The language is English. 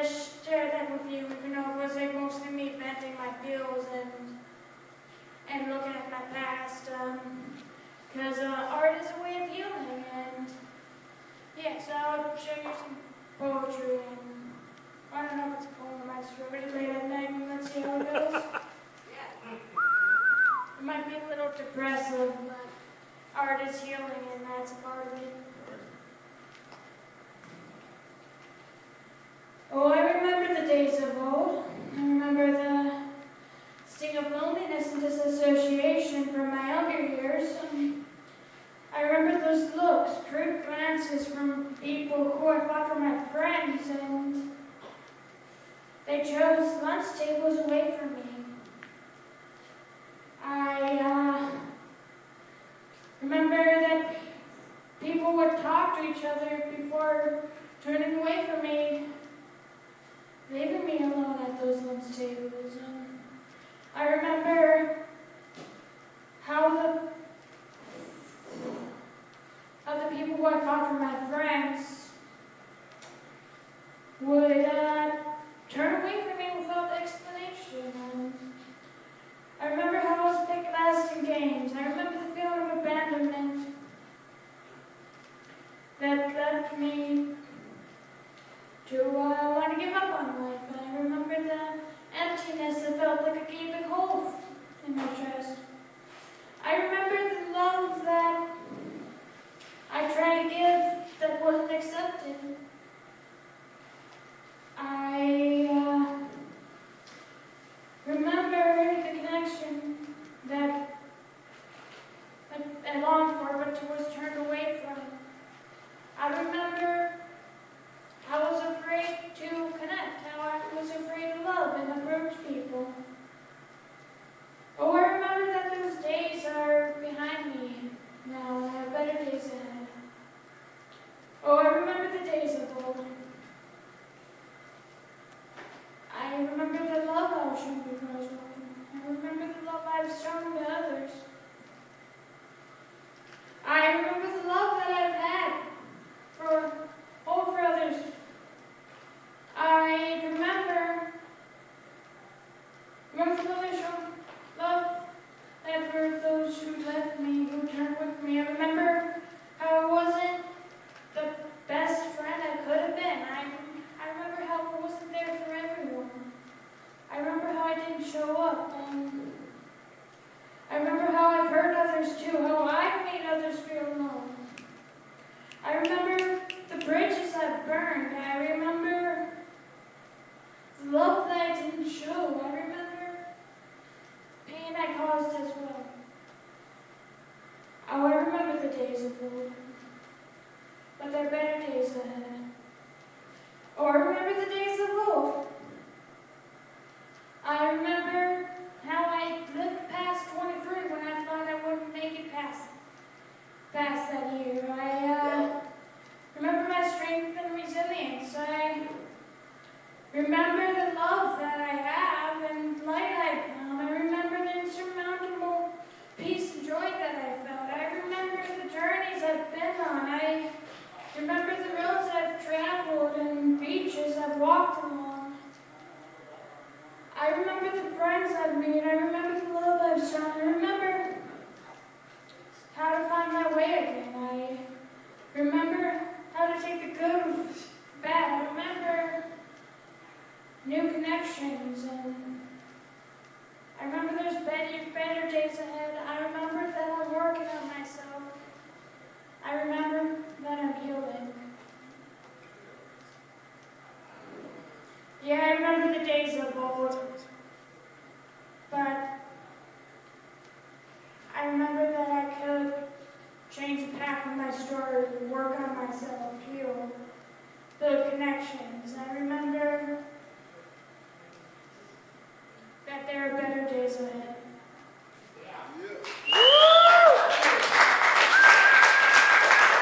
to share that with you, even though it was like mostly me venting my feels and looking at my past. Because art is a way of healing, and yeah, so I'll show you some poetry. And I don't know if it's a poem, I just wrote it late at night, and let's see how it goes. It might be a little depressive, but art is healing, and that's a part of it. Oh, I remember the days of old. I remember the sting of loneliness and disassociation from my younger years. I remember those looks, crude glances from people who I thought were my friends, and they chose lunch tables away from me. I remember that people would talk to each other before turning away from me, leaving me alone at those lunch tables. I remember how the people who I thought were my friends would turn away from me without explanation. And I remember how I was picked last in games. I remember the feeling of abandonment that left me to want to give up on life. And I remember the emptiness that felt like a gaping hole in my chest. I remember the love that I tried to give that wasn't accepted. I remember the connection that I longed for, but was turned away from. I remember I was afraid to connect, how I was afraid to love and approach people. Oh, I remember that those days are behind me now, and I have better days ahead. Oh, I remember the days of old. I remember the love I was shown before I was walking. I remember the love I've shown to others. I remember the love that I've had for others. I remember the love I shown, love that for those who left me, who turned with me. I remember how I wasn't the best friend I could have been. I remember how I wasn't there for everyone. I remember how I didn't show up, and I remember how I've hurt others too, how I've made others feel alone. I remember the bridges I've burned. I remember the love that I didn't show. I remember pain I caused as well. Oh, I remember the days of old, but there are better days ahead. Oh, I remember the days of old. I remember how I lived past 23 when I thought I wouldn't make it past that year. I remember my strength and resilience. I remember the love that I have and light I found. I remember the insurmountable peace and joy that I felt. I remember the journeys I've been on. I remember the roads I've traveled and beaches I've walked along. I remember the friends I've made. I remember the love I've shown. I remember how to find my way again. I remember how to take the good with bad. I remember new connections, and I remember there's better days ahead. I remember that I'm working on myself. I remember that I'm healing. Yeah, I remember the days of old, but I remember that I could change the path of my story, work on myself, heal, build connections. I remember that there are better days ahead.